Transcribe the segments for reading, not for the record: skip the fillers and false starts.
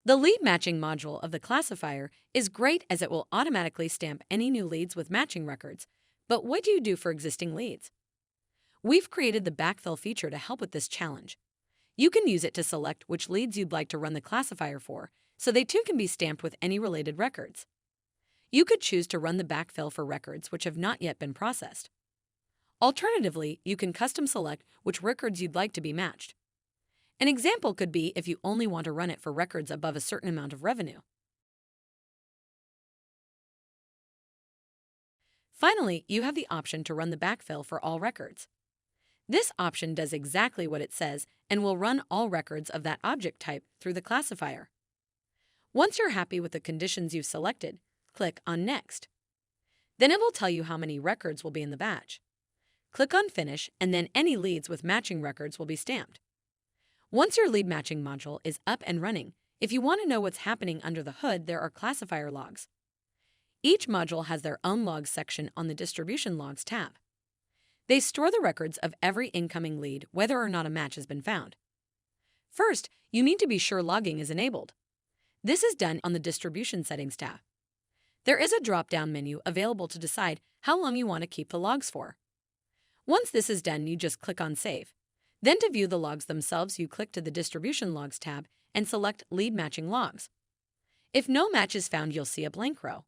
The lead matching module of the classifier is great as it will automatically stamp any new leads with matching records. But what do you do for existing leads? We've created the backfill feature to help with this challenge. You can use it to select which leads you'd like to run the classifier for, so they too can be stamped with any related records. You could choose to run the backfill for records which have not yet been processed. Alternatively, you can custom select which records you'd like to be matched. An example could be if you only want to run it for records above a certain amount of revenue. Finally, you have the option to run the backfill for all records. This option does exactly what it says and will run all records of that object type through the classifier. Once you're happy with the conditions you've selected, click on Next. Then it will tell you how many records will be in the batch. Click on Finish, and then any leads with matching records will be stamped. Once your lead matching module is up and running, if you want to know what's happening under the hood, there are classifier logs. Each module has their own logs section on the Distribution Logs tab. They store the records of every incoming lead, whether or not a match has been found. First, you need to be sure logging is enabled. This is done on the Distribution Settings tab. There is a drop-down menu available to decide how long you want to keep the logs for. Once this is done, you just click on Save. Then to view the logs themselves, you click to the Distribution Logs tab and select Lead Matching Logs. If no match is found, you'll see a blank row.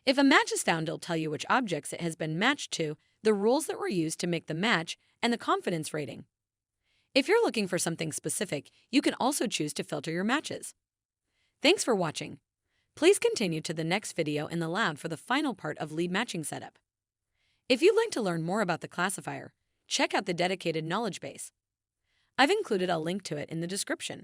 If a match is found, it'll tell you which objects it has been matched to, the rules that were used to make the match, and the confidence rating. If you're looking for something specific, you can also choose to filter your matches. Thanks for watching. Please continue to the next video in the lab for the final part of lead matching setup. If you'd like to learn more about the classifier, check out the dedicated knowledge base. I've included a link to it in the description.